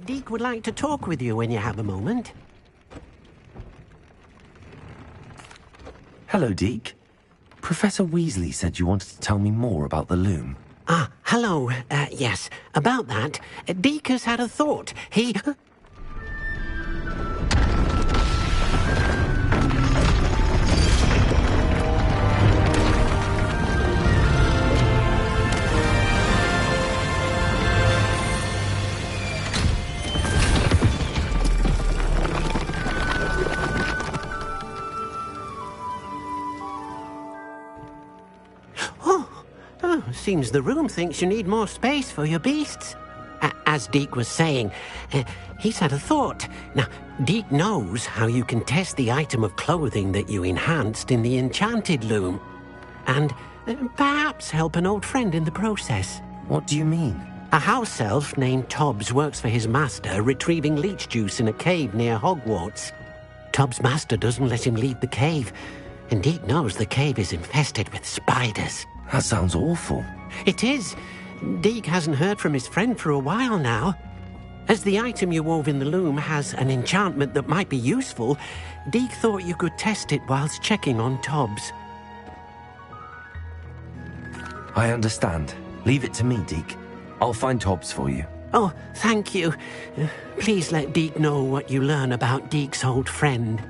Deke would like to talk with you when you have a moment. Hello, Deke. Professor Weasley said you wanted to tell me more about the loom. Ah, hello. Yes, about that. Deke has had a thought. He... Seems the room thinks you need more space for your beasts. As Deke was saying, he's had a thought. Now, Deke knows how you can test the item of clothing that you enhanced in the enchanted loom. And perhaps help an old friend in the process. What do you mean? A house elf named Tobbs works for his master, retrieving leech juice in a cave near Hogwarts. Tobbs' master doesn't let him leave the cave, and Deke knows the cave is infested with spiders. That sounds awful. It is. Deke hasn't heard from his friend for a while now. As the item you wove in the loom has an enchantment that might be useful, Deke thought you could test it whilst checking on Tobbs. I understand. Leave it to me, Deke. I'll find Tobbs for you. Oh, thank you. Please let Deke know what you learn about Deke's old friend.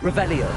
Revelio.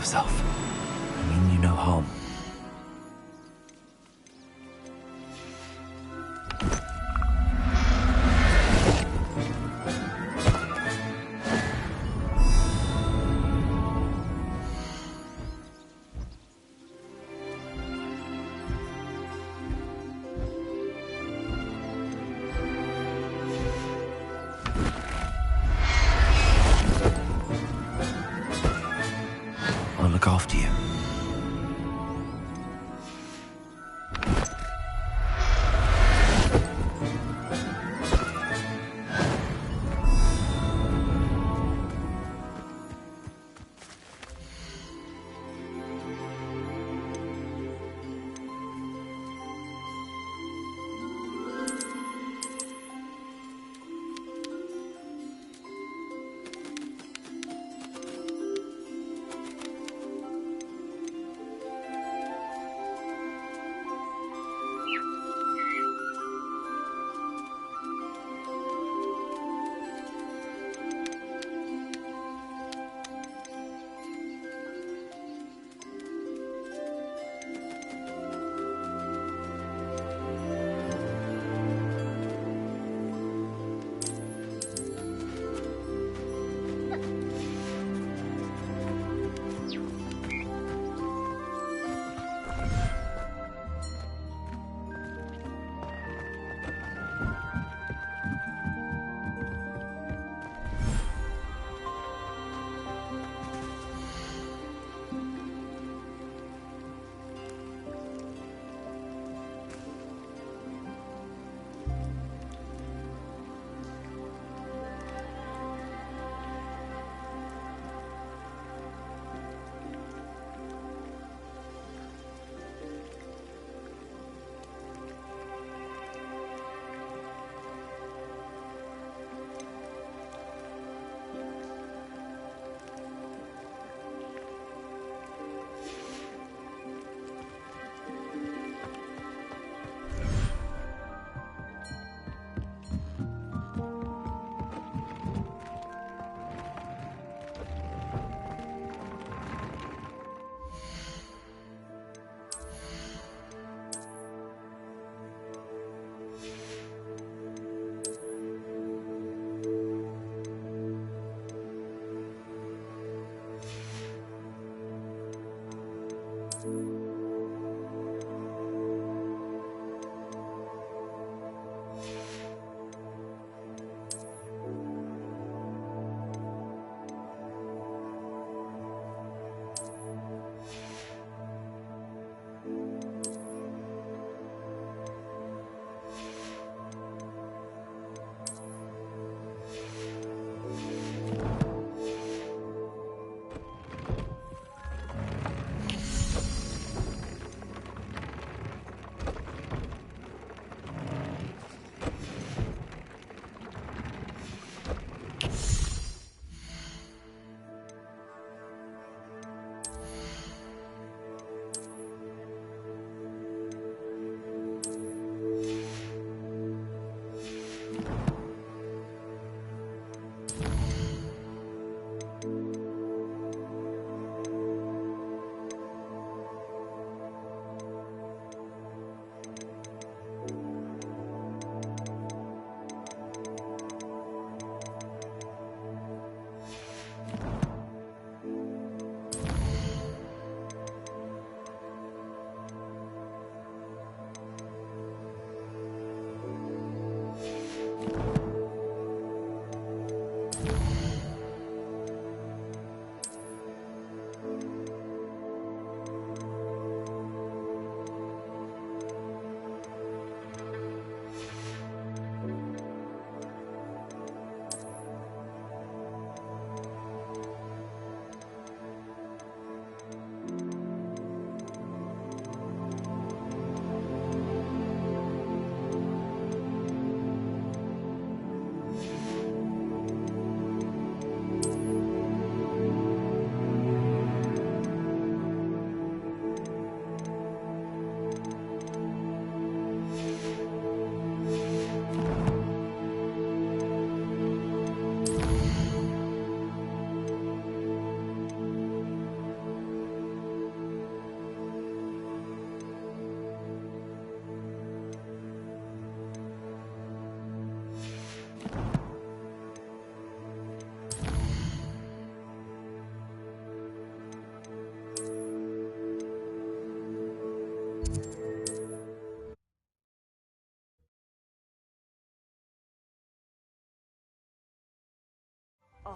yourself. I mean you no harm. I'll look after you.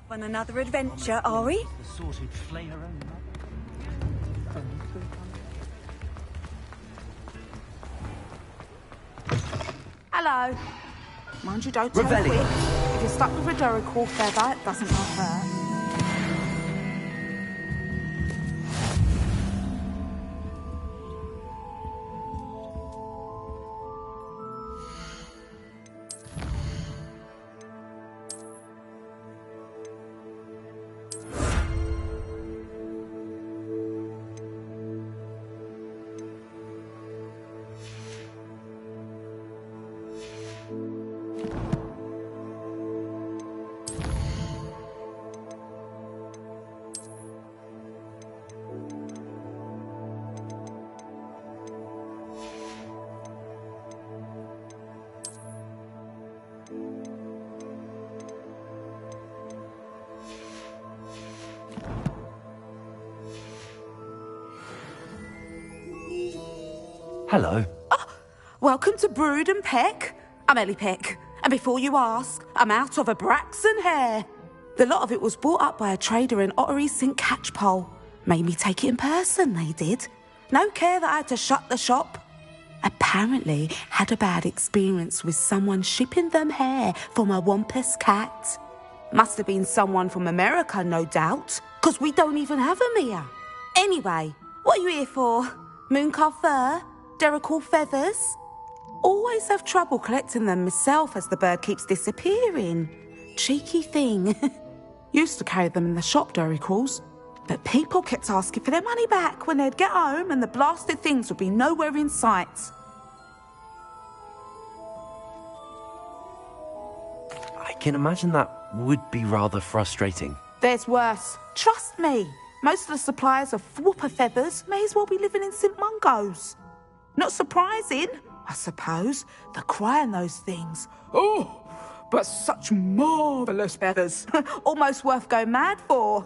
On another adventure, are we? Hello. Mind you, don't turn Revelli. quick. If you're stuck with a Duracell feather, it doesn't hurt. Hello. Welcome to Brood and Peck. I'm Ellie Peck. And before you ask, I'm out of a Braxton hair. The lot of it was bought up by a trader in Ottery St. Catchpole. Made me take it in person, they did. No care that I had to shut the shop. Apparently had a bad experience with someone shipping them hair from a Wampus cat. Must have been someone from America, no doubt, 'cause we don't even have them here. Anyway, what are you here for? Mooncar fur? Duracell feathers? Always have trouble collecting them myself as the bird keeps disappearing. Cheeky thing. Used to carry them in the shop, Duracells. But people kept asking for their money back when they'd get home and the blasted things would be nowhere in sight. I can imagine that would be rather frustrating. There's worse. Trust me. Most of the suppliers of whooper feathers may as well be living in St. Mungo's. Not surprising, I suppose, the cry in those things. Oh, but such marvellous feathers. Almost worth going mad for.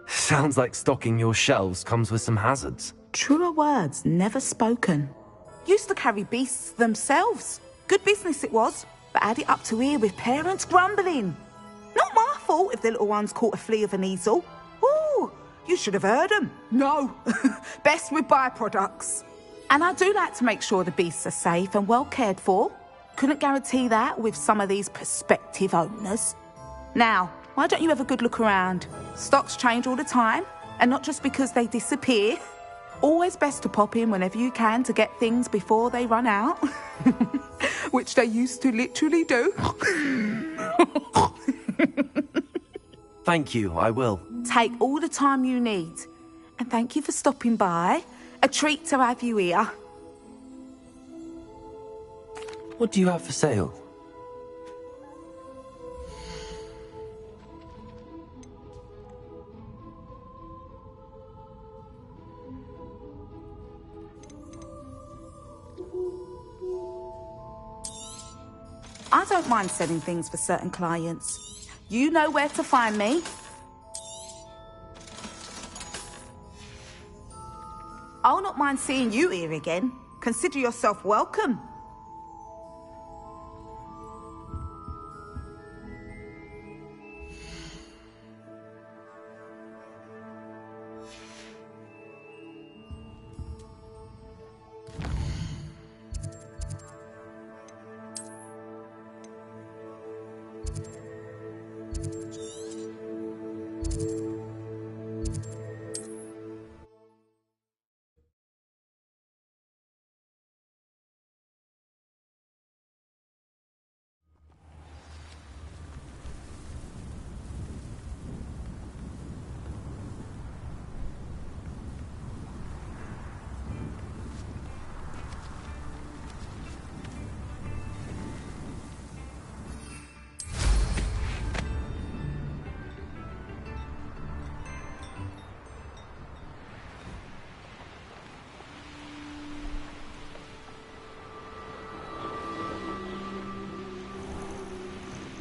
Sounds like stocking your shelves comes with some hazards. Truer words never spoken. Used to carry beasts themselves. Good business it was, but had it up to here with parents grumbling. Not my fault if the little ones caught a flea of an easel. Ooh, you should have heard them. No, best with byproducts. And I do like to make sure the beasts are safe and well cared for. Couldn't guarantee that with some of these prospective owners. Now, why don't you have a good look around? Stocks change all the time, and not just because they disappear. Always best to pop in whenever you can to get things before they run out. Which they used to literally do. Thank you, I will. Take all the time you need. And thank you for stopping by. A treat to have you here. What do you have for sale? I don't mind selling things for certain clients. You know where to find me. I'll not mind seeing you here again. Consider yourself welcome.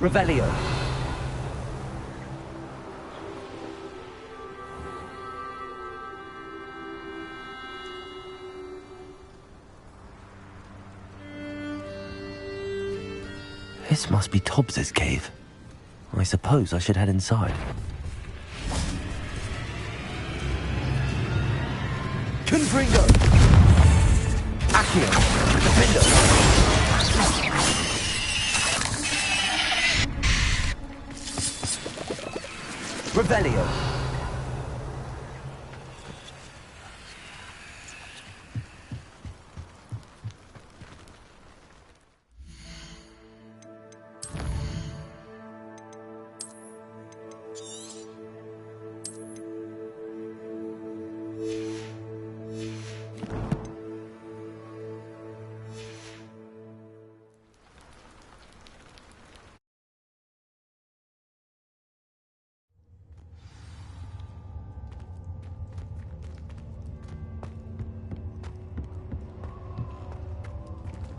Revelio. This must be Tobbs's cave. I suppose I should head inside. Confringo! Accio! Defender! Revelio!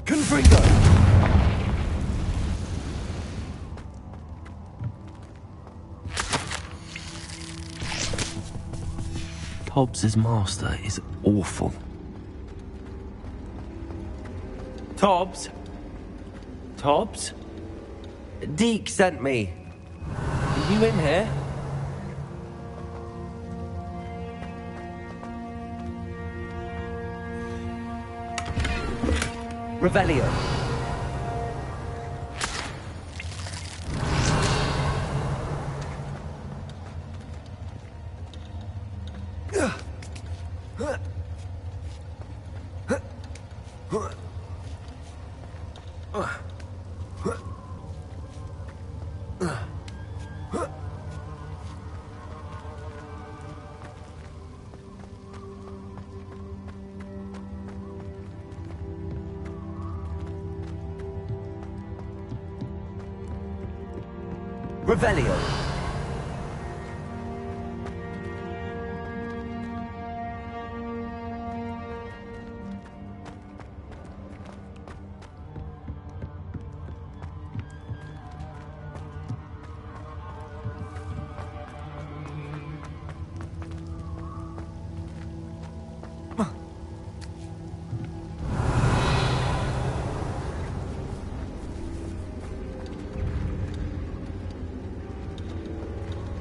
Confringo! Tobbs' master is awful. Tobbs? Tobbs? Deke sent me. Are you in here? Revelio. Revelio.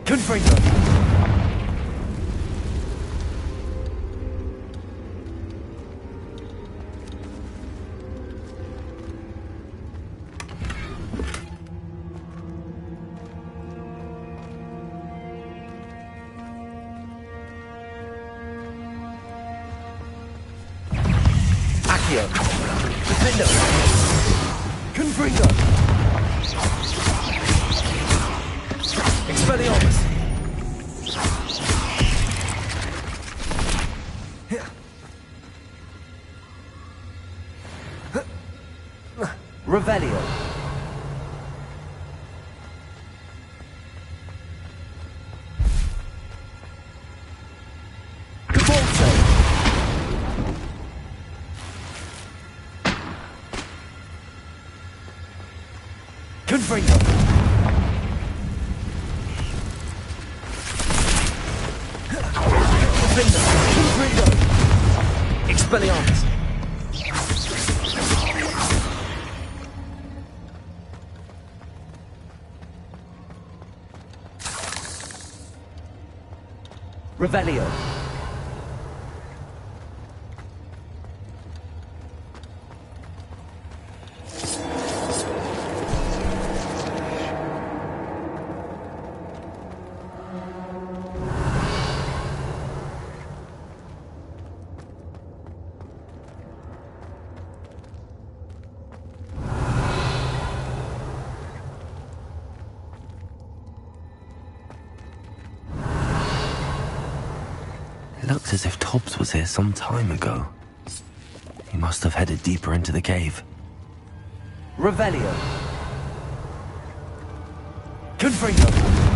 Confringo! Accio! Defender! Confringo! Expelliarmus! Revelio. Cabalto. Confringo. Defender. Confringo. Expelliarmus. Revelio. Looks as if Tobbs was here some time ago. He must have headed deeper into the cave. Revelio. Confringo.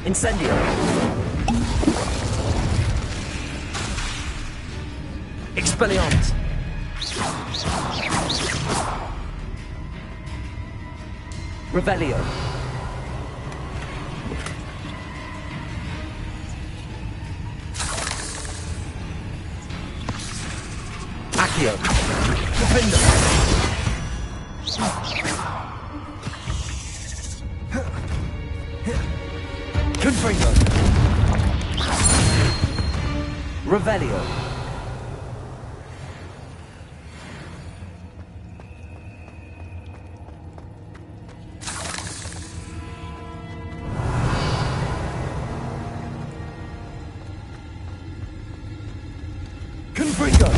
Incendio. Expelliarmus. Revelio. Accio. Defender. Confringo. Revelio. Confringo.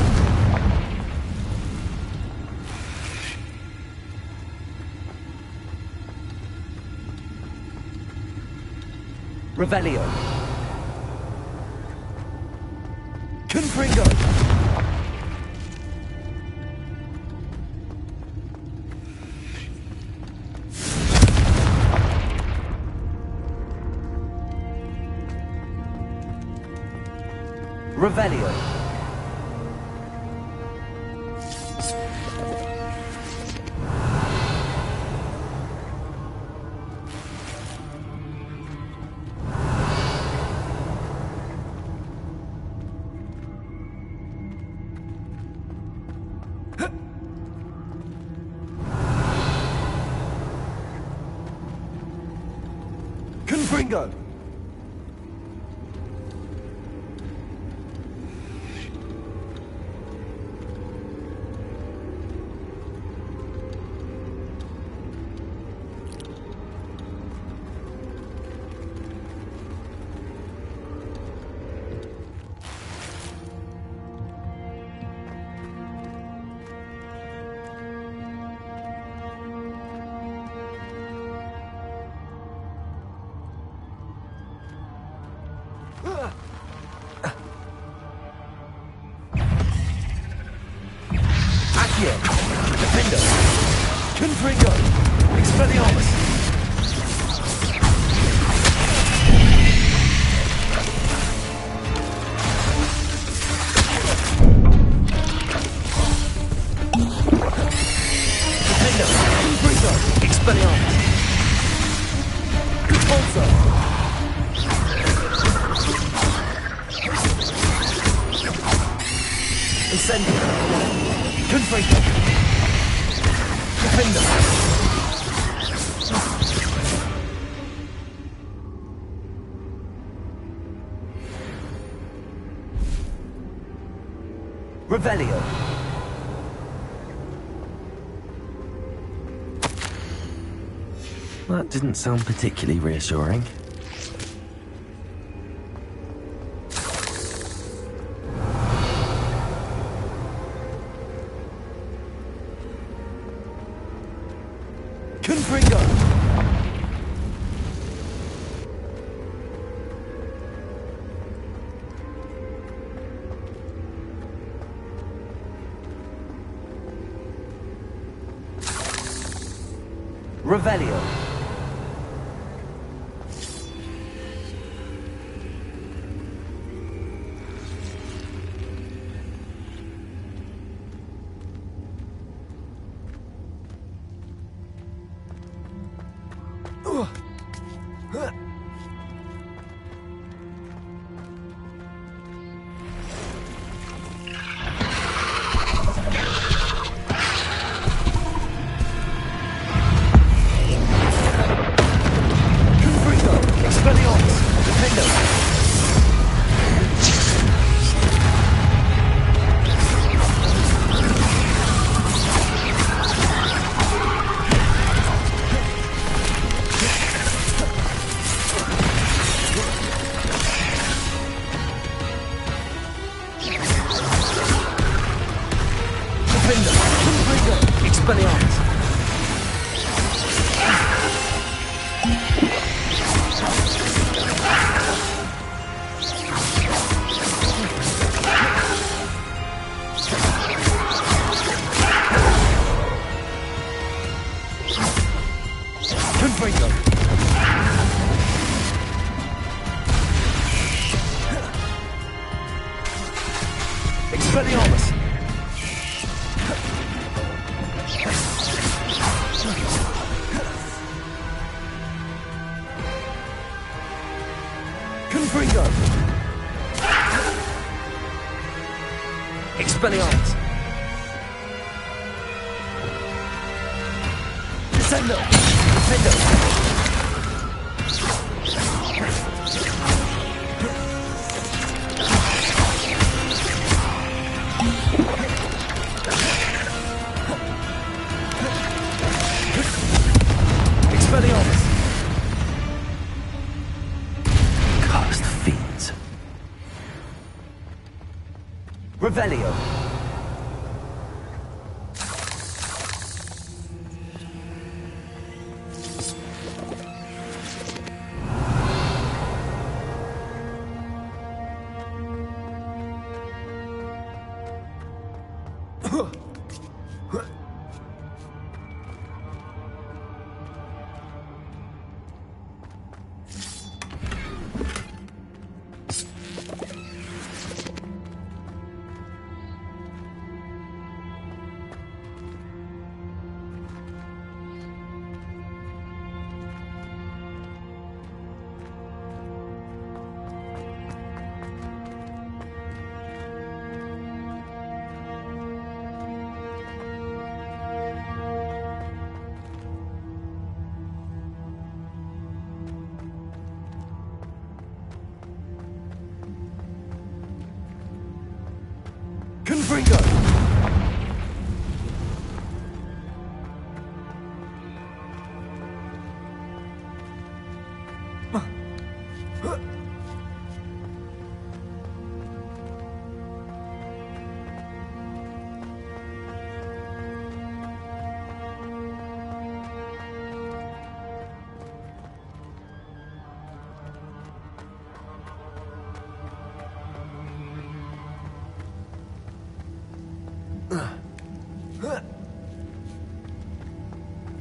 Revelio. Confringo. Revelio. Confringo. Accio. Defender. Confringo. Expelliarmus. Defender. Confringo. Expelliarmus. Repulsor. Incendio. Confringo. Defender. Revelio. That didn't sound particularly reassuring. Confringo. Revelio. Expelliarmus. Confringo. Expelliarmus! Descendo! Defendo! Expelliarmus! Cursed fiends. Revelio! Confringo!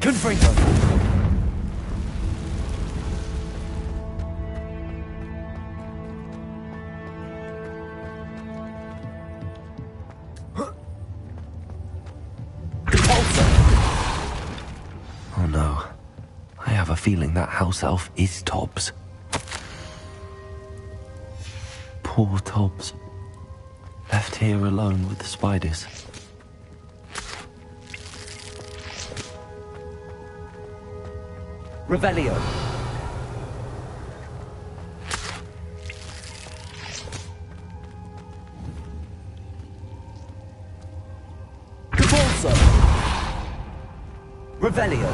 Confringo! Oh no. I have a feeling that house elf is Tobbs. Poor Tobbs. Left here alone with the spiders. Revelio! Cabalso! Revelio!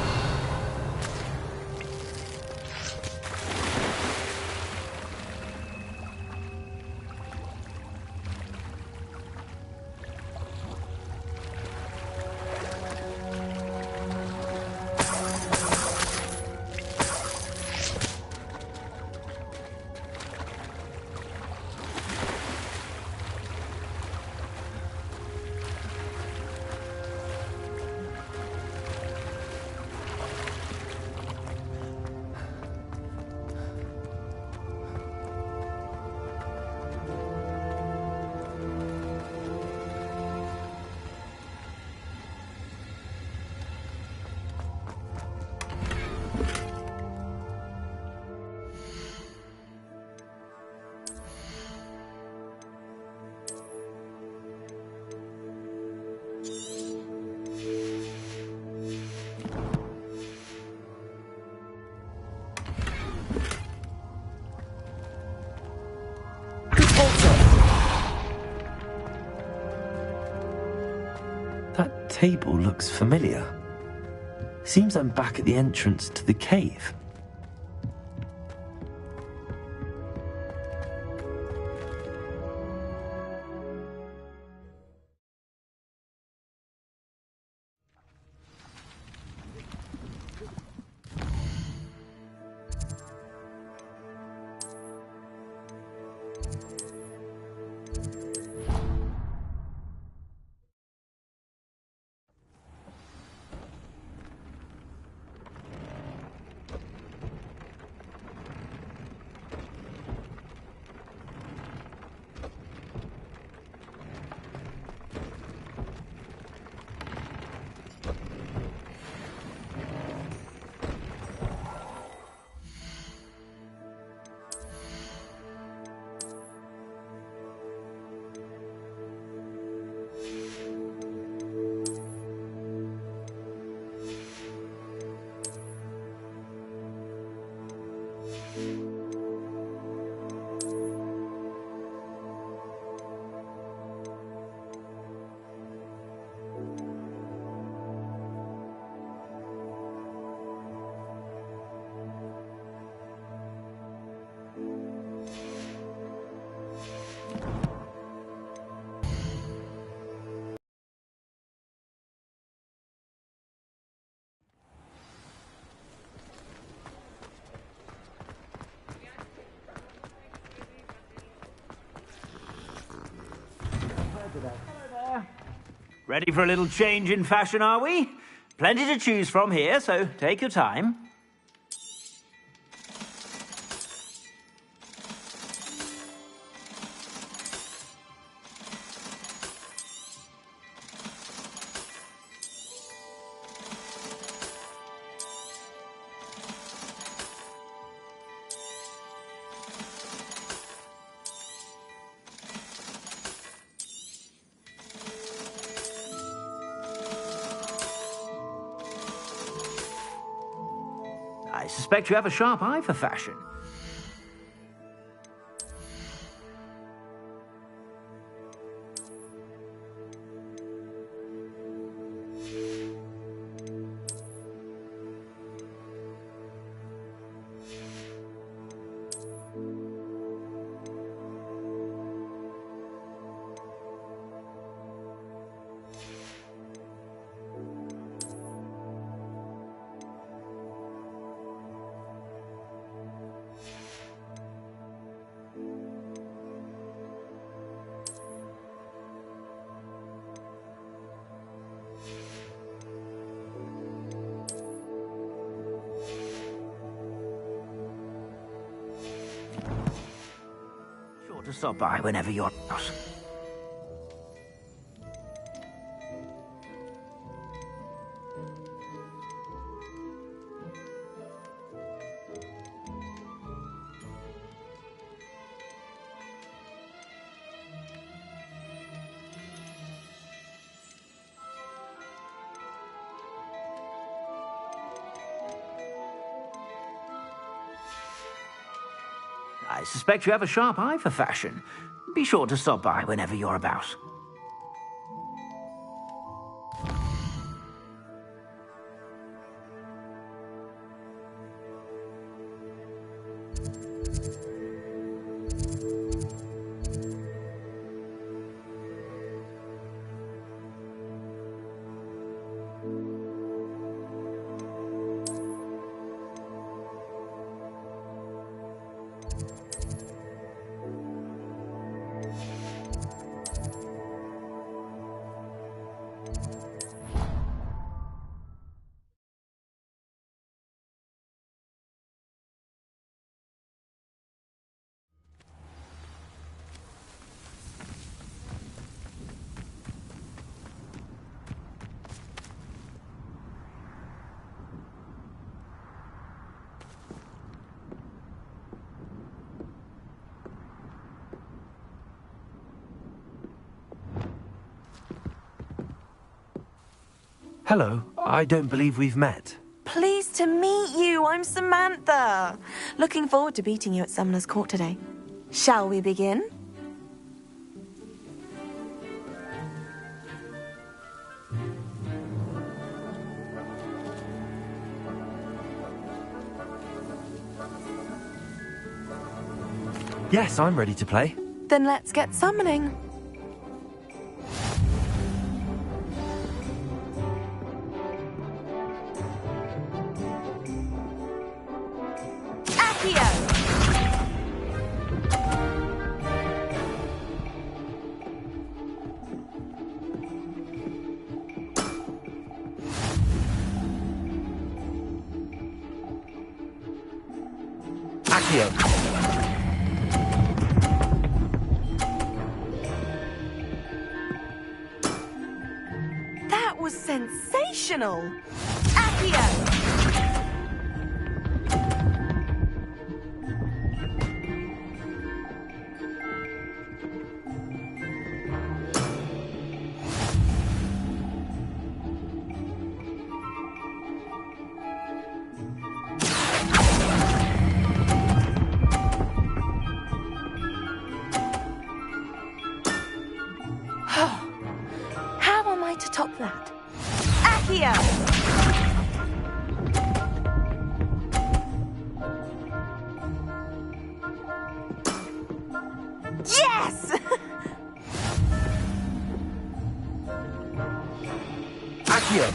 That table looks familiar. Seems I'm back at the entrance to the cave. Ready for a little change in fashion, are we? Plenty to choose from here, so take your time. I suspect you have a sharp eye for fashion. To stop by whenever you're out. I suspect you have a sharp eye for fashion. Be sure to stop by whenever you're about. Hello, I don't believe we've met. Pleased to meet you. I'm Samantha. Looking forward to beating you at Summoner's Court today. Shall we begin? Yes, I'm ready to play. Then let's get summoning. That was sensational! Accio! How am I to top that? Accio! Yes! Accio!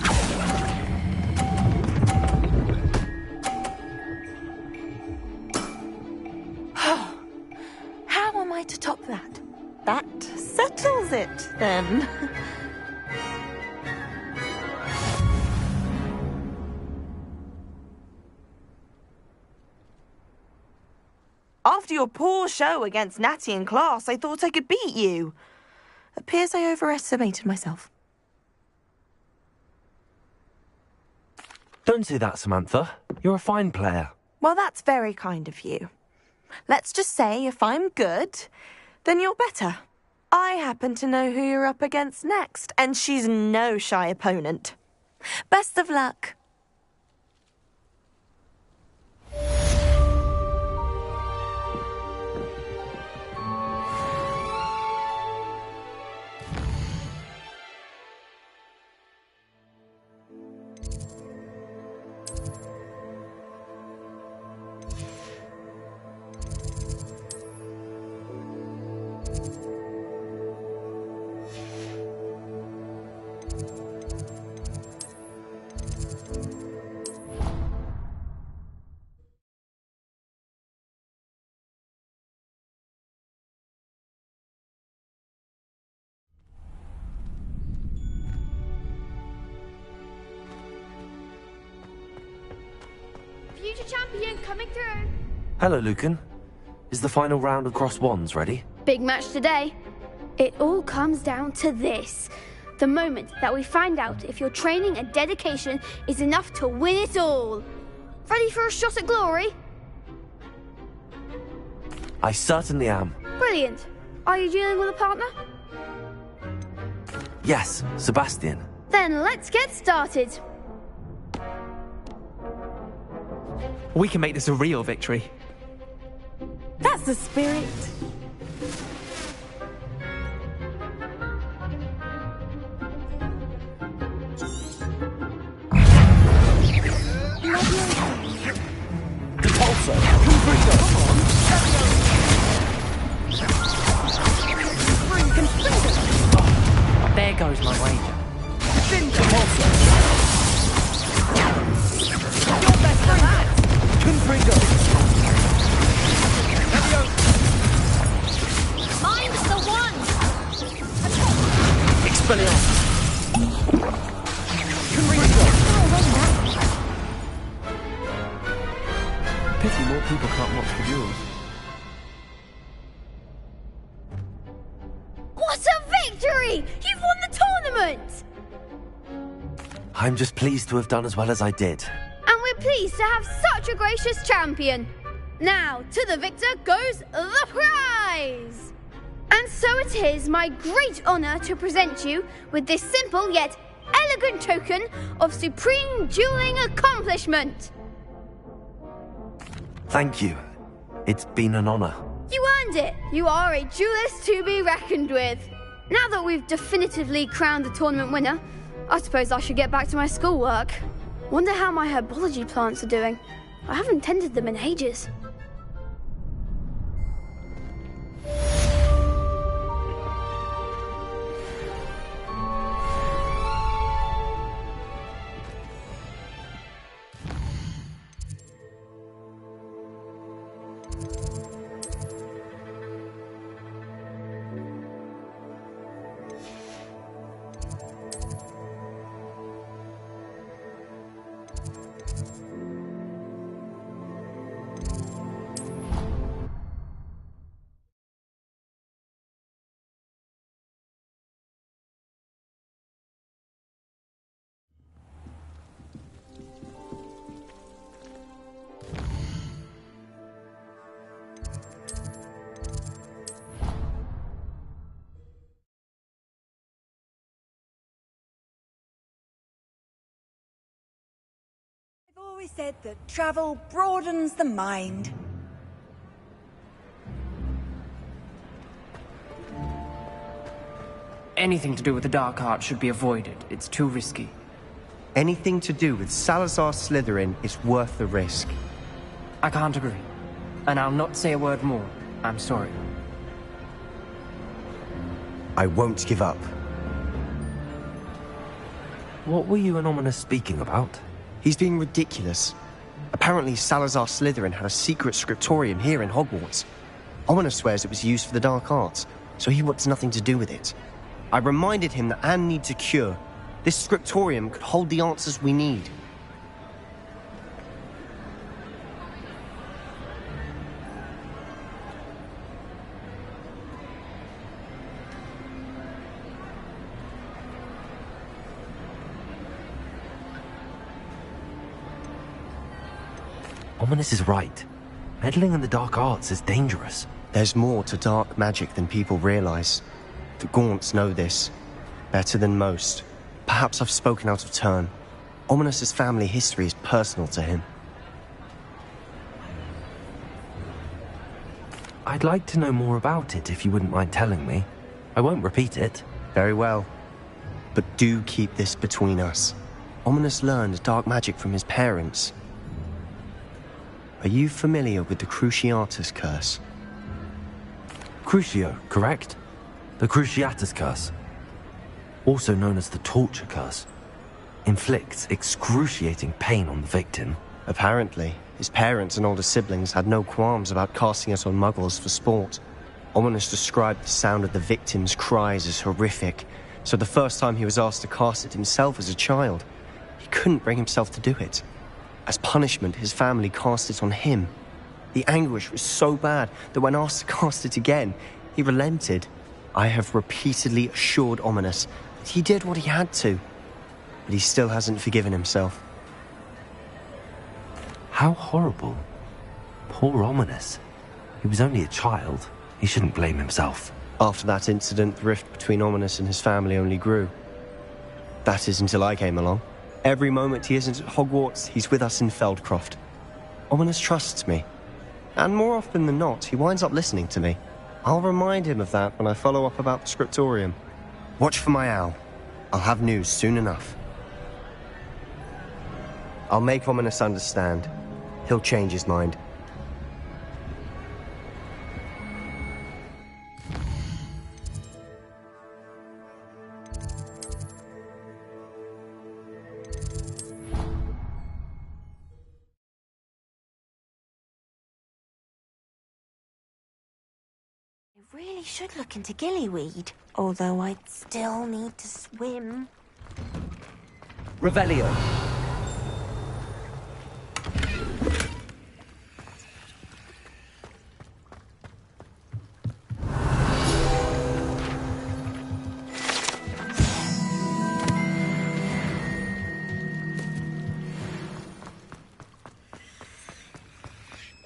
How am I to top that? That settles it, then. After your poor show against Natty in class, I thought I could beat you. Appears I overestimated myself. Don't say that, Samantha. You're a fine player. Well, that's very kind of you. Let's just say if I'm good, then you're better. I happen to know who you're up against next, and she's no shy opponent. Best of luck. Future champion coming through. Hello, Lucan. Is the final round of Cross Wands ready? Big match today. It all comes down to this. The moment that we find out if your training and dedication is enough to win it all. Ready for a shot at glory? I certainly am. Brilliant. Are you dealing with a partner? Yes, Sebastian. Then let's get started. We can make this a real victory. That's the spirit. There goes my wager. Mine's the one. Pity more people can't watch the duels. What a victory! You've won the tournament! I'm just pleased to have done as well as I did. And we're pleased to have such a gracious champion. Now, to the victor goes the prize! And so it is my great honour to present you with this simple yet elegant token of supreme dueling accomplishment. Thank you. It's been an honor. You earned it. You are a duelist to be reckoned with. Now that we've definitively crowned the tournament winner, I suppose I should get back to my schoolwork. Wonder how my herbology plants are doing. I haven't tended them in ages. I've always said that travel broadens the mind. Anything to do with the dark art should be avoided. It's too risky. Anything to do with Salazar Slytherin is worth the risk. I can't agree. And I'll not say a word more. I'm sorry. I won't give up. What were you and Ominous speaking about? He's being ridiculous. Apparently Salazar Slytherin had a secret scriptorium here in Hogwarts. Ominous swears it was used for the dark arts, so he wants nothing to do with it. I reminded him that Anne needs a cure. This scriptorium could hold the answers we need. Ominous is right. Meddling in the dark arts is dangerous. There's more to dark magic than people realize. The Gaunts know this. Better than most. Perhaps I've spoken out of turn. Ominous's family history is personal to him. I'd like to know more about it if you wouldn't mind telling me. I won't repeat it. Very well. But do keep this between us. Ominous learned dark magic from his parents. Are you familiar with the Cruciatus Curse? Crucio, correct? The Cruciatus Curse. Also known as the Torture Curse. Inflicts excruciating pain on the victim. Apparently, his parents and older siblings had no qualms about casting it on muggles for sport. Ominous described the sound of the victim's cries as horrific, so the first time he was asked to cast it himself as a child, he couldn't bring himself to do it. As punishment, his family cast it on him. The anguish was so bad that when asked to cast it again, he relented. I have repeatedly assured Ominous that he did what he had to, but he still hasn't forgiven himself. How horrible. Poor Ominous. He was only a child. He shouldn't blame himself. After that incident, the rift between Ominous and his family only grew. That is until I came along. Every moment he isn't at Hogwarts, he's with us in Feldcroft. Ominous trusts me. And more often than not, he winds up listening to me. I'll remind him of that when I follow up about the scriptorium. Watch for my owl. I'll have news soon enough. I'll make Ominous understand. He'll change his mind. I really should look into gillyweed, although I'd still need to swim. Revelio.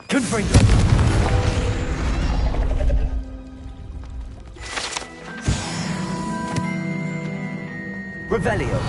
Confringo. Revelio.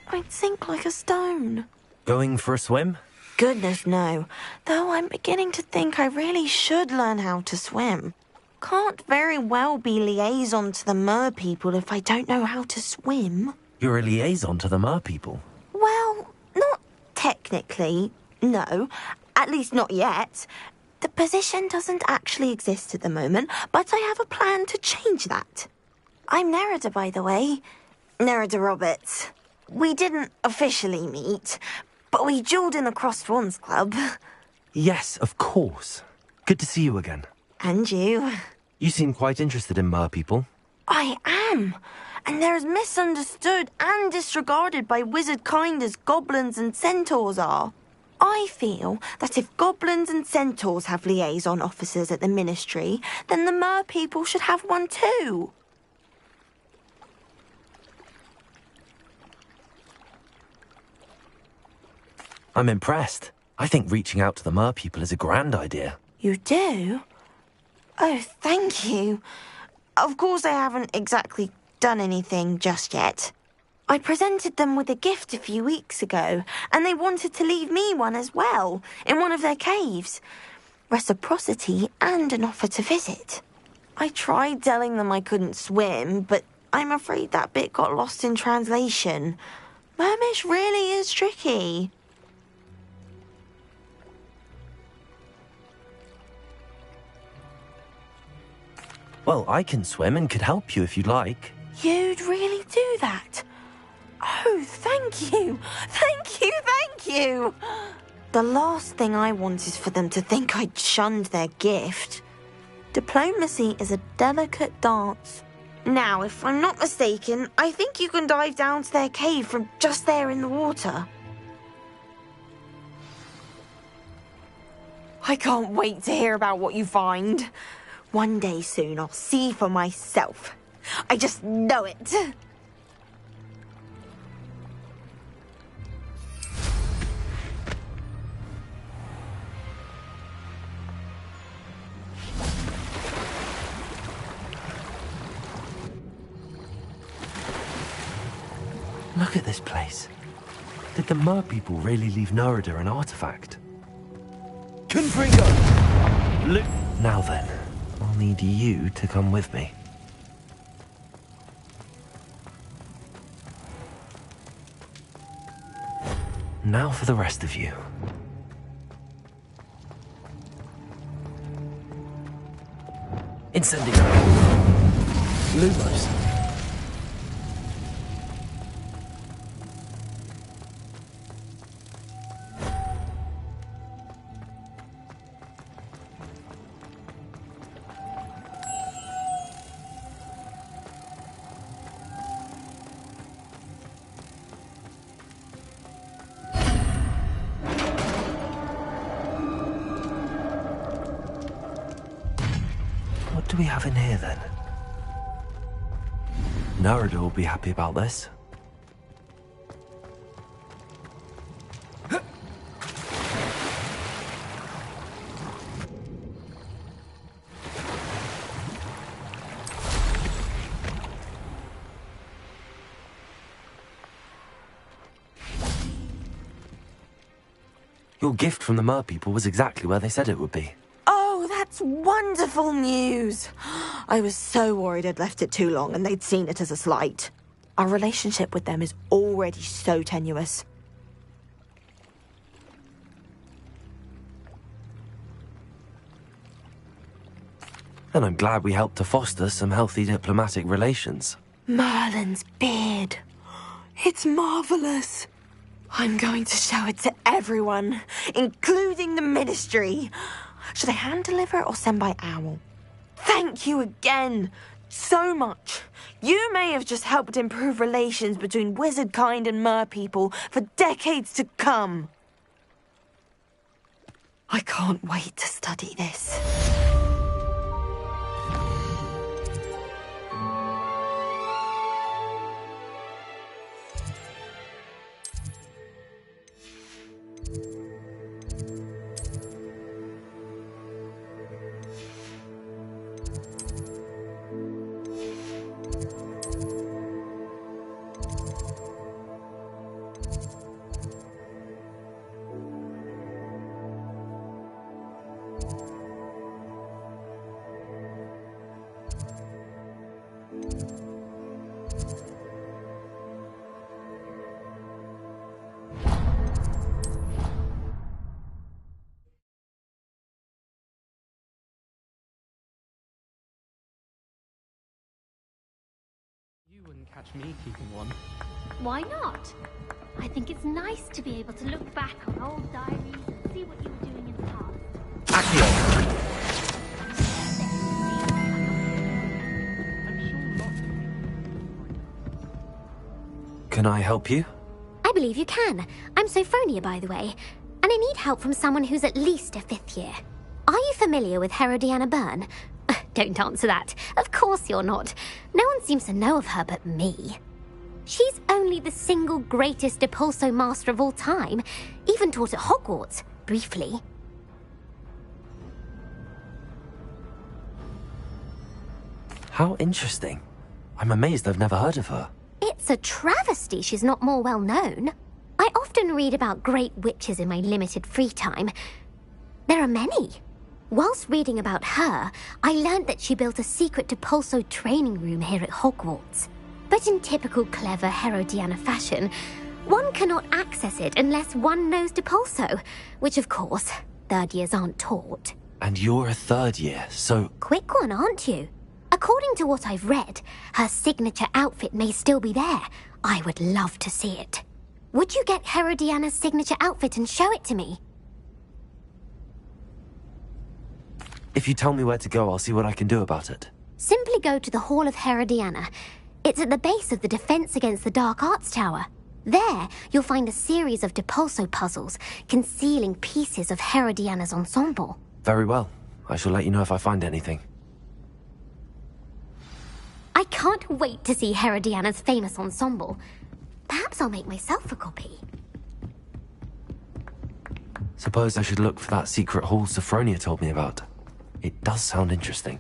I'd sink like a stone. Going for a swim? Goodness, no. Though I'm beginning to think I really should learn how to swim. Can't very well be liaison to the mer people if I don't know how to swim. You're a liaison to the mer people. Well, not technically, no. At least not yet. The position doesn't actually exist at the moment, but I have a plan to change that. I'm Nerida, by the way. Nerida Roberts. We didn't officially meet, but we duelled in the Cross Swans Club. Yes, of course. Good to see you again. And you. You seem quite interested in mer people. I am. And they're as misunderstood and disregarded by wizard kind as goblins and centaurs are. I feel that if goblins and centaurs have liaison officers at the Ministry, then the mer people should have one too. I'm impressed. I think reaching out to the mer people is a grand idea. You do? Oh, thank you. Of course I haven't exactly done anything just yet. I presented them with a gift a few weeks ago, and they wanted to leave me one as well, in one of their caves. Reciprocity and an offer to visit. I tried telling them I couldn't swim, but I'm afraid that bit got lost in translation. Mermish really is tricky. Well, I can swim and could help you if you'd like. You'd really do that? Oh, thank you. Thank you, thank you. The last thing I want is for them to think I'd shunned their gift. Diplomacy is a delicate dance. Now, if I'm not mistaken, I think you can dive down to their cave from just there in the water. I can't wait to hear about what you find. One day soon I'll see for myself. I just know it. Look at this place. Did the Mer people really leave Nerida an artifact? Confringo! Now then, I'll need you to come with me. Now for the rest of you. Incendio. Lumos. What do we have in here, then? Nerida will be happy about this. Your gift from the Mer people was exactly where they said it would be. Oh, that's wonderful news. I was so worried I'd left it too long and they'd seen it as a slight. Our relationship with them is already so tenuous. And I'm glad we helped to foster some healthy diplomatic relations. Merlin's beard. It's marvelous. I'm going to show it to everyone, including the Ministry. Should I hand deliver it or send by owl? Thank you again, so much. You may have just helped improve relations between wizard kind and mer people for decades to come. I can't wait to study this. You wouldn't catch me keeping one. Why not? I think it's nice to be able to look back on old diaries and see what you were doing in the past. Accio! Can I help you? I believe you can. I'm Sophronia, by the way, and I need help from someone who's at least a 5th year. Are you familiar with Herodiana Byrne? Don't answer that. Of course you're not. No one seems to know of her but me. She's only the single greatest Depulso master of all time, even taught at Hogwarts, briefly. How interesting. I'm amazed I've never heard of her. It's a travesty she's not more well known. I often read about great witches in my limited free time. There are many. Whilst reading about her, I learned that she built a secret Depulso training room here at Hogwarts. But in typical clever Herodiana fashion, one cannot access it unless one knows Depulso, which of course, 3rd years aren't taught. And you're a 3rd year, so... Quick one, aren't you? According to what I've read, her signature outfit may still be there. I would love to see it. Would you get Herodiana's signature outfit and show it to me? If you tell me where to go, I'll see what I can do about it. Simply go to the Hall of Herodiana. It's at the base of the Defense Against the Dark Arts Tower. There, you'll find a series of Depulso puzzles concealing pieces of Herodiana's ensemble. Very well. I shall let you know if I find anything. I can't wait to see Herodiana's famous ensemble. Perhaps I'll make myself a copy. Suppose I should look for that secret hall Sophronia told me about. It does sound interesting.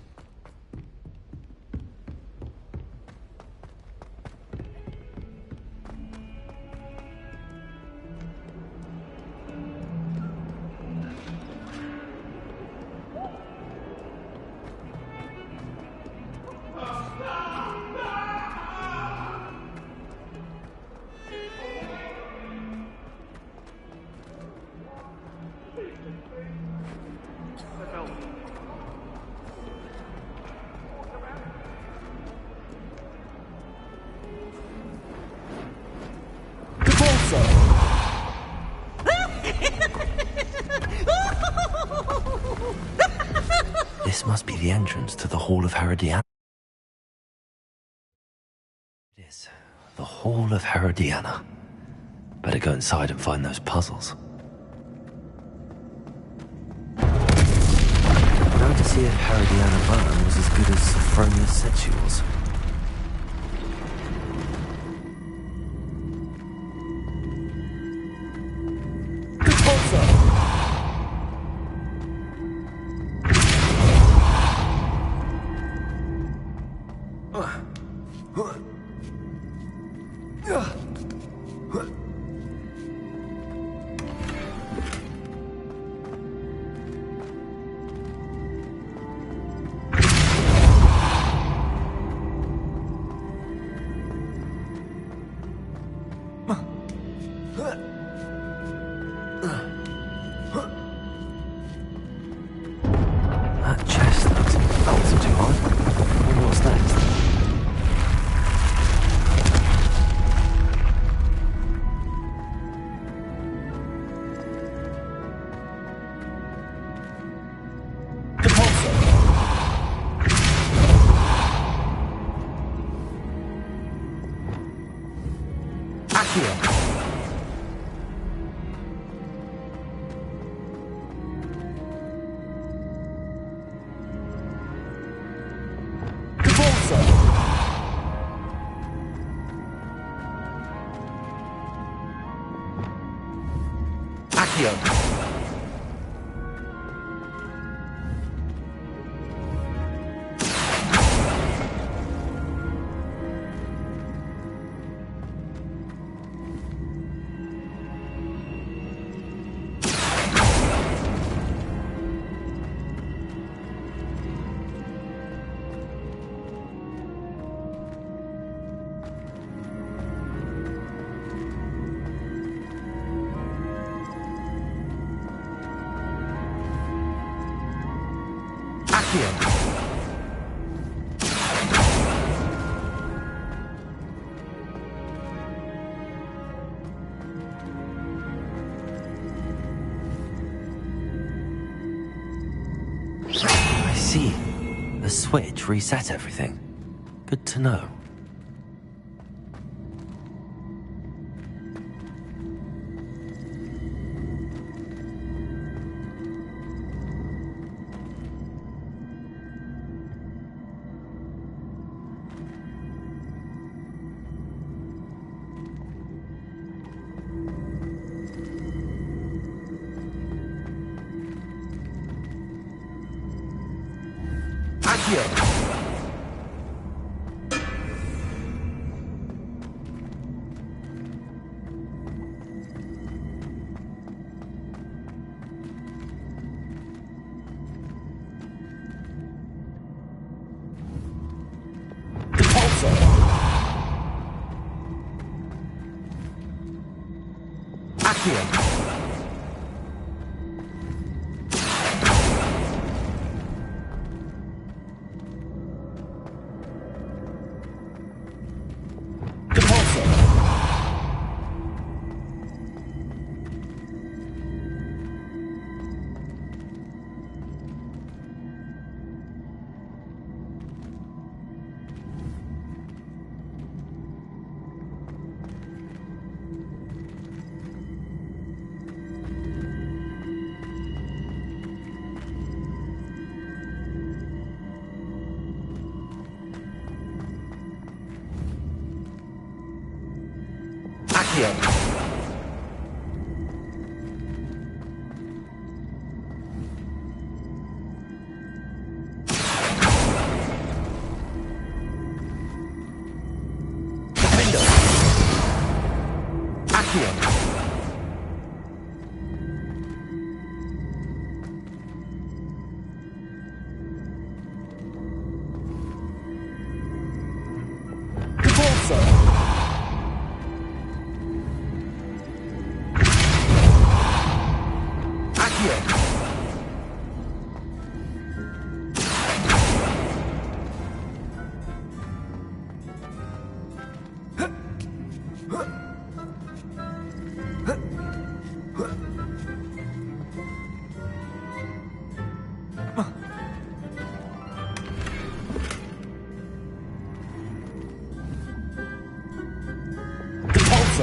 entrance to the Hall of Herodiana. It is. The Hall of Herodiana. Better go inside and find those puzzles. Now to see if Herodiana Byrne was as good as Sophronia said she was. That chest looks not too hard. I wonder what's next. I see. The switch reset everything. Good to know. I'm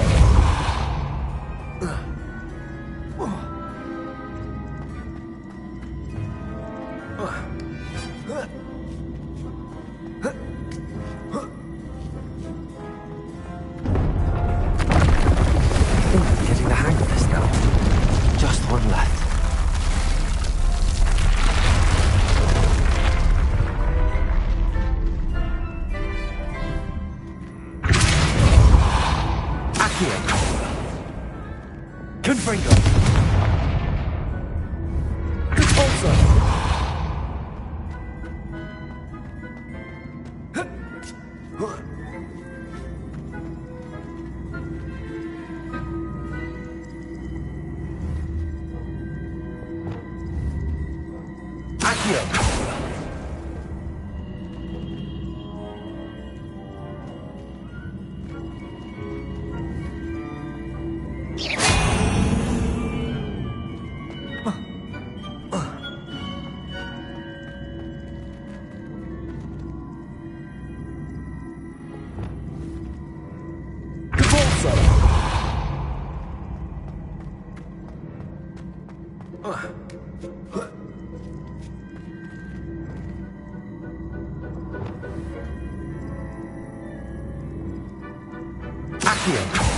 getting the hang of this now. Just one left. Accio. Confringo. Repulsor. Accio.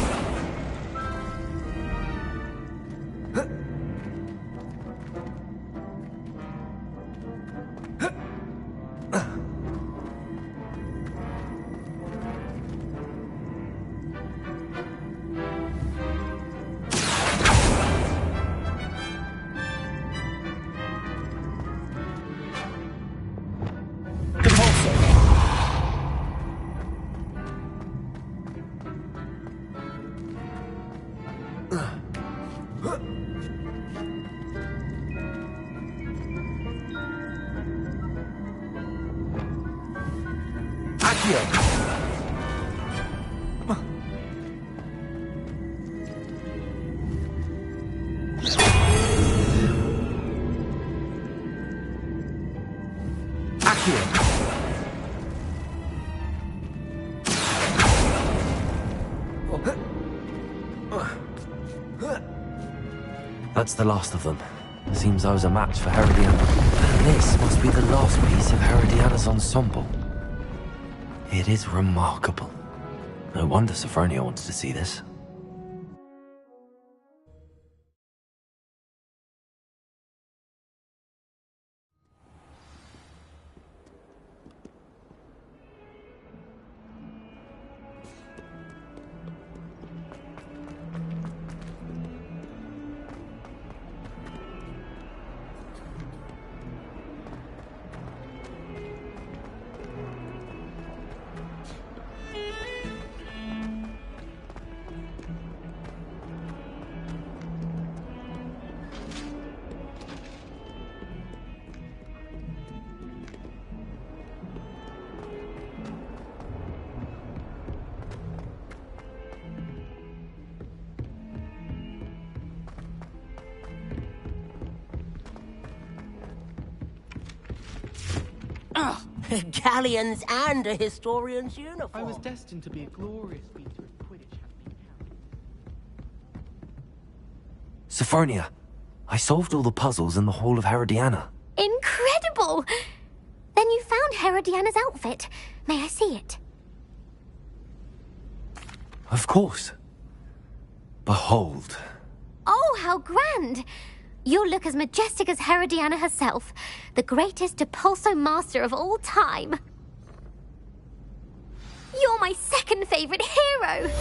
That's the last of them. Seems I was a match for Herodiana. And this must be the last piece of Herodiana's ensemble. It is remarkable. No wonder Sophronia wants to see this. Galleons and a historian's uniform. I was destined to be a glorious beater of Quidditch. Sophronia, I solved all the puzzles in the Hall of Herodiana. Incredible! Then you found Herodiana's outfit. May I see it? Of course. Behold. Oh, how grand! You'll look as majestic as Herodiana herself, the greatest Depulso master of all time. You're my second favorite hero!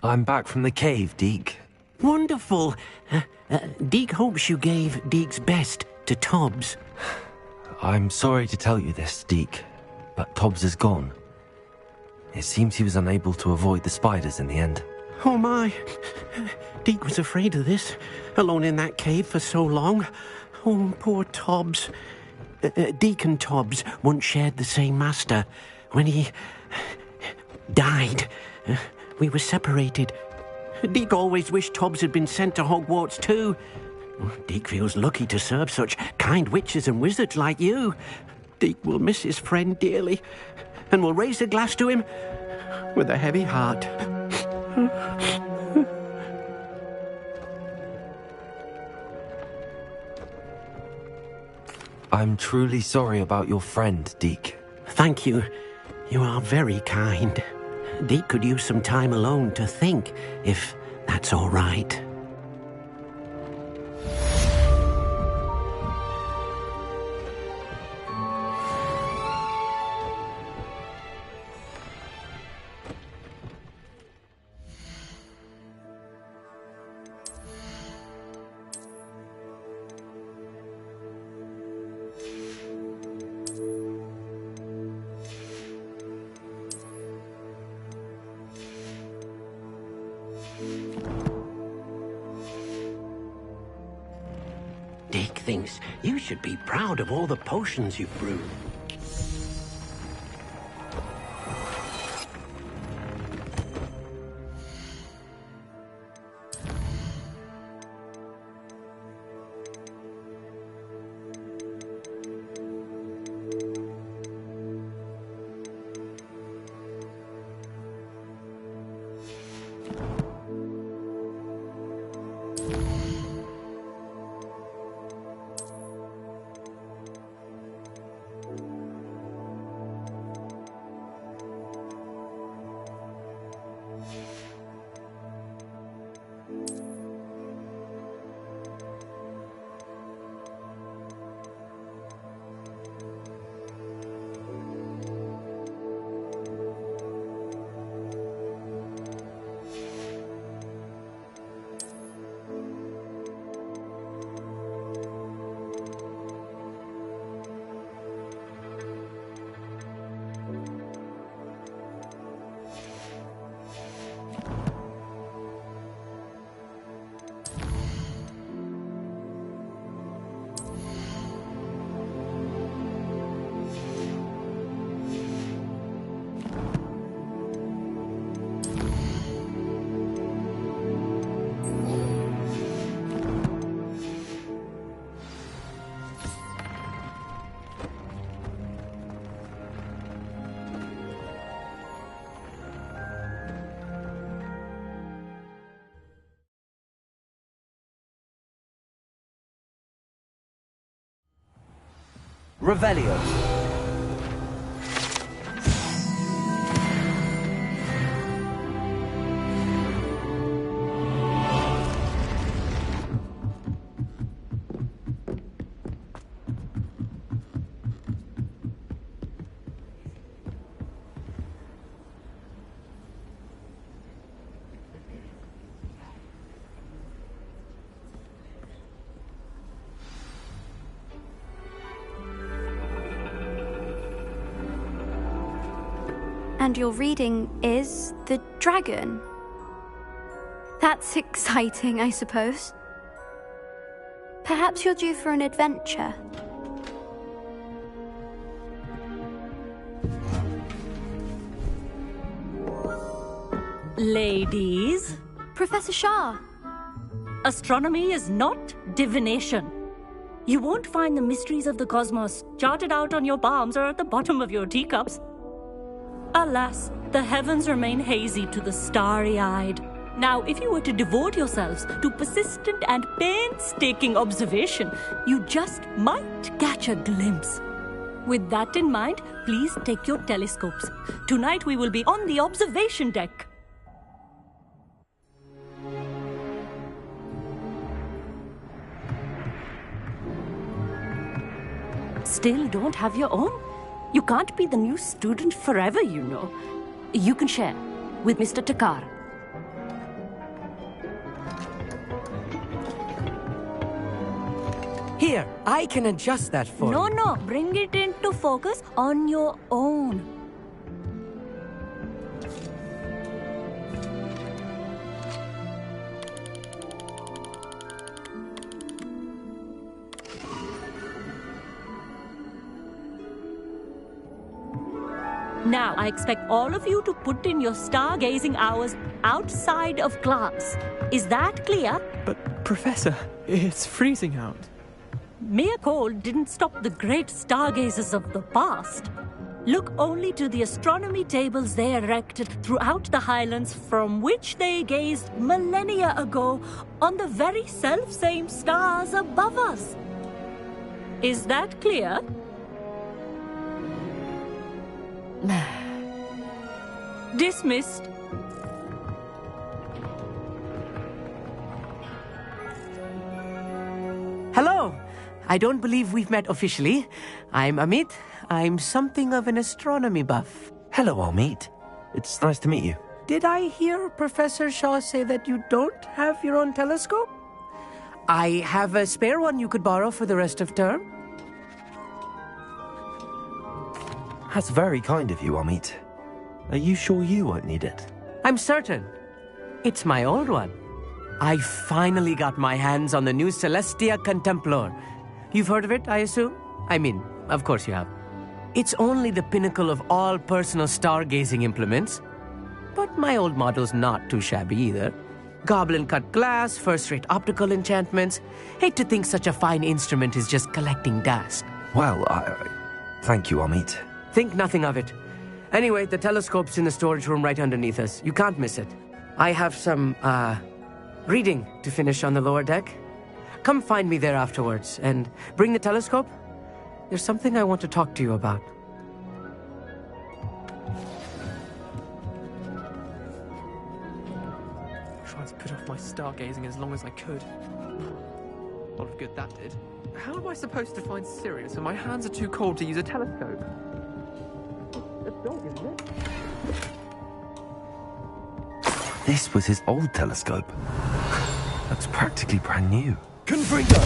I'm back from the cave, Deke. Wonderful. Deke hopes you gave Deke's best to Tobbs. I'm sorry to tell you this, Deke, but Tobbs is gone. It seems he was unable to avoid the spiders in the end. Oh my. Deke was afraid of this, alone in that cave for so long. Oh, poor Tobbs. Deke and Tobbs once shared the same master. When he died, we were separated. Deke always wished Tobbs had been sent to Hogwarts too. Deke feels lucky to serve such kind witches and wizards like you. Deke will miss his friend dearly, and will raise a glass to him with a heavy heart. I'm truly sorry about your friend, Deke. Thank you. You are very kind. Deke could use some time alone to think, if that's all right. Deke thinks you should be proud of all the potions you've brewed. Revelio. And your reading is The Dragon. That's exciting, I suppose. Perhaps you're due for an adventure. Ladies. Professor Shah. Astronomy is not divination. You won't find the mysteries of the cosmos charted out on your palms or at the bottom of your teacups. Alas, the heavens remain hazy to the starry-eyed. Now, if you were to devote yourselves to persistent and painstaking observation, you just might catch a glimpse. With that in mind, please take your telescopes. Tonight we will be on the observation deck. Still don't have your own? You can't be the new student forever, you know. You can share with Mr. Takar. Here, I can adjust that for you. No, bring it into focus on your own. Now, I expect all of you to put in your stargazing hours outside of class. Is that clear? But, Professor, it's freezing out. Mere cold didn't stop the great stargazers of the past. Look only to the astronomy tables they erected throughout the Highlands from which they gazed millennia ago on the very self-same stars above us. Is that clear? Dismissed. Hello. I don't believe we've met officially. I'm Amit. I'm something of an astronomy buff. Hello, Amit. It's nice to meet you. Did I hear Professor Shaw say that you don't have your own telescope? I have a spare one you could borrow for the rest of term. That's very kind of you, Amit. Are you sure you won't need it? I'm certain. It's my old one. I finally got my hands on the new Celestia Contemplar. You've heard of it, I assume? I mean, of course you have. It's only the pinnacle of all personal stargazing implements. But my old model's not too shabby either. Goblin-cut glass, first-rate optical enchantments. Hate to think such a fine instrument is just collecting dust. Well, thank you, Amit. Think nothing of it. Anyway, the telescope's in the storage room right underneath us. You can't miss it. I have some, reading to finish on the lower deck. Come find me there afterwards, and bring the telescope. There's something I want to talk to you about. Tried to put off my stargazing as long as I could. A lot of good that did. How am I supposed to find Sirius when my hands are too cold to use a telescope? That's dog, isn't it? This was his old telescope. Looks practically brand new. Confringo!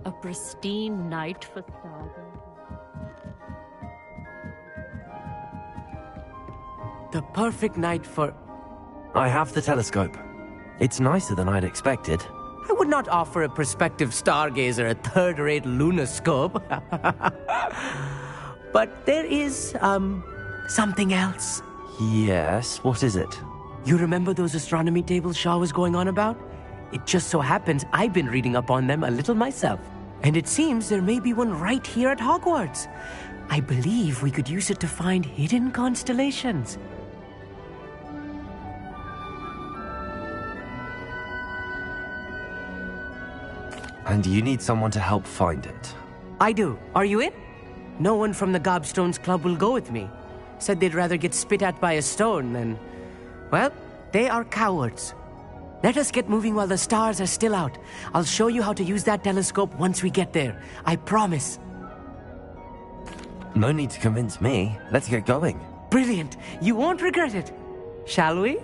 A pristine night for stargazing. The perfect night for... I have the telescope. It's nicer than I'd expected. I would not offer a prospective stargazer a third-rate lunoscope. But there is, something else. Yes, what is it? You remember those astronomy tables Shaw was going on about? It just so happens I've been reading up on them a little myself. And it seems there may be one right here at Hogwarts. I believe we could use it to find hidden constellations. And you need someone to help find it. I do. Are you in? No one from the Gobstones Club will go with me. Said they'd rather get spit at by a stone than... Well, they are cowards. Let us get moving while the stars are still out. I'll show you how to use that telescope once we get there. I promise. No need to convince me. Let's get going. Brilliant. You won't regret it. Shall we?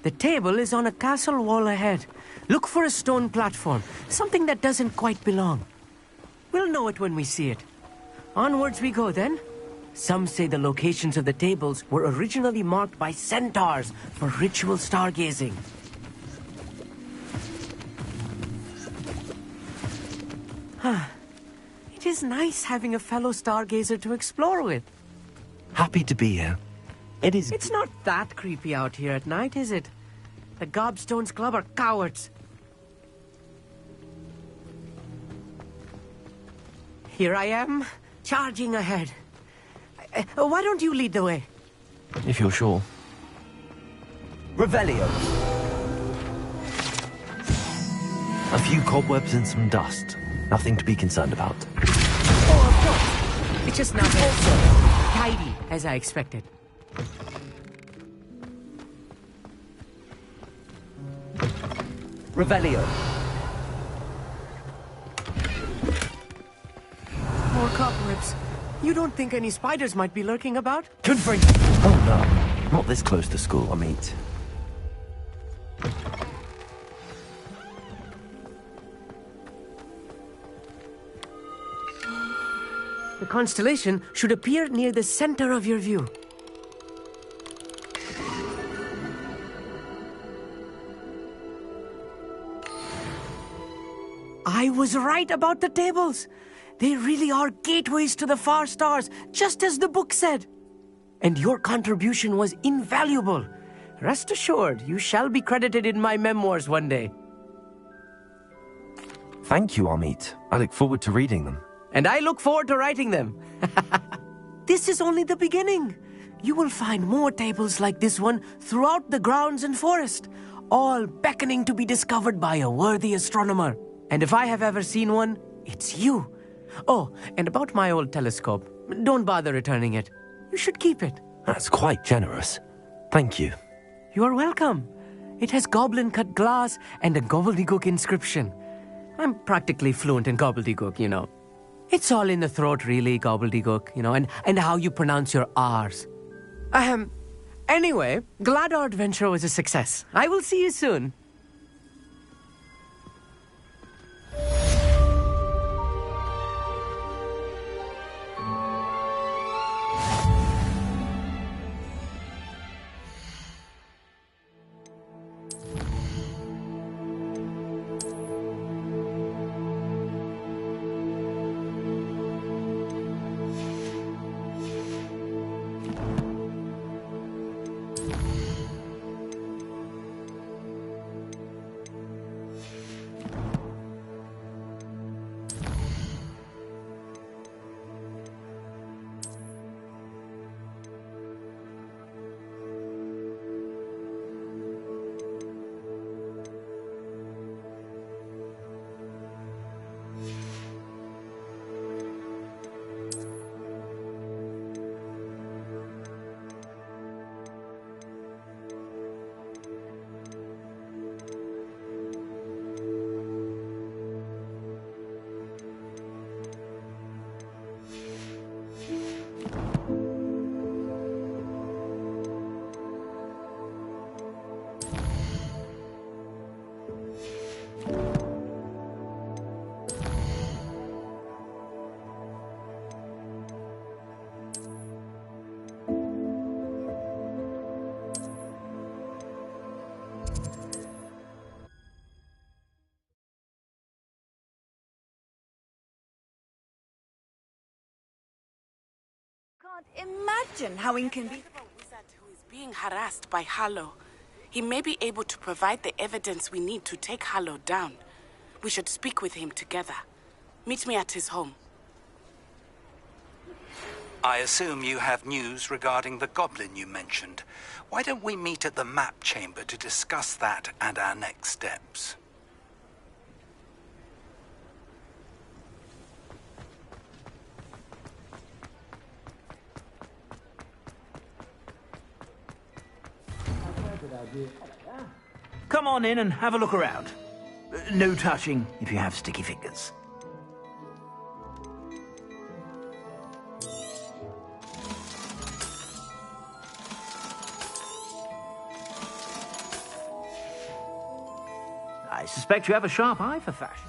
The table is on a castle wall ahead. Look for a stone platform, something that doesn't quite belong. We'll know it when we see it. Onwards we go then. Some say the locations of the tables were originally marked by centaurs for ritual stargazing. It is nice having a fellow stargazer to explore with. Happy to be here. It's not that creepy out here at night, is it? The Gobstones Club are cowards. Here I am, charging ahead. Why don't you lead the way? If you're sure. Revelio. A few cobwebs and some dust. Nothing to be concerned about. Oh, of course. It's just not so tidy as I expected. Revelio. More cobwebs. You don't think any spiders might be lurking about? Confront. Oh no, not this close to school, Amit. The constellation should appear near the center of your view. I was right about the tables. They really are gateways to the far stars, just as the book said. And your contribution was invaluable. Rest assured, you shall be credited in my memoirs one day. Thank you, Amit. I look forward to reading them. And I look forward to writing them. This is only the beginning. You will find more tables like this one throughout the grounds and forest, all beckoning to be discovered by a worthy astronomer. And if I have ever seen one, it's you. Oh, and about my old telescope, don't bother returning it. You should keep it. That's quite generous. Thank you. You are welcome. It has goblin-cut glass and a gobbledygook inscription. I'm practically fluent in gobbledygook, you know. It's all in the throat, really, gobbledygook, you know, and how you pronounce your R's. Anyway, glad our adventure was a success. I will see you soon. Can't imagine how inconvenient. Who is being harassed by Harlow. He may be able to provide the evidence we need to take Harlow down. We should speak with him together. Meet me at his home. I assume you have news regarding the goblin you mentioned. Why don't we meet at the map chamber to discuss that and our next steps? Come on in and have a look around. No touching if you have sticky fingers. I suspect you have a sharp eye for fashion.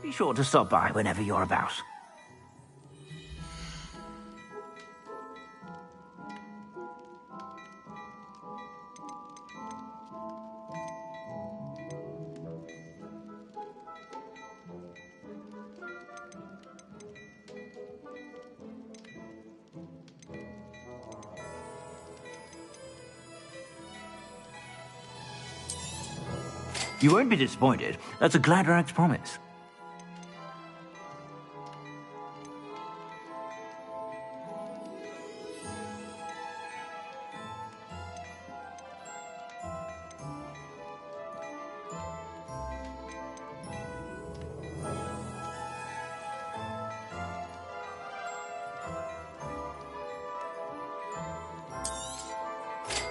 Be sure to stop by whenever you're about. You won't be disappointed. That's a Gladrag's promise.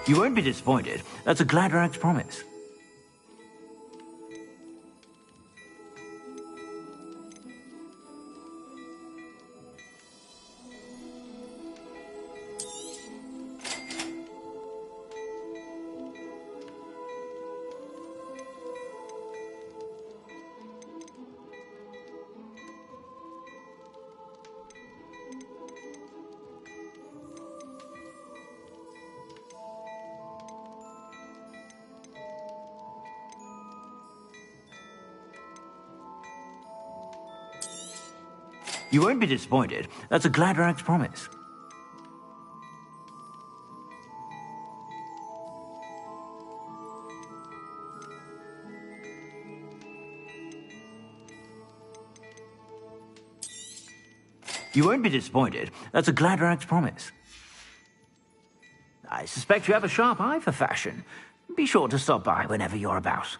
You won't be disappointed. That's a Gladrag's promise. You won't be disappointed. That's a Gladrag's promise. You won't be disappointed. That's a Gladrag's promise. I suspect you have a sharp eye for fashion. Be sure to stop by whenever you're about.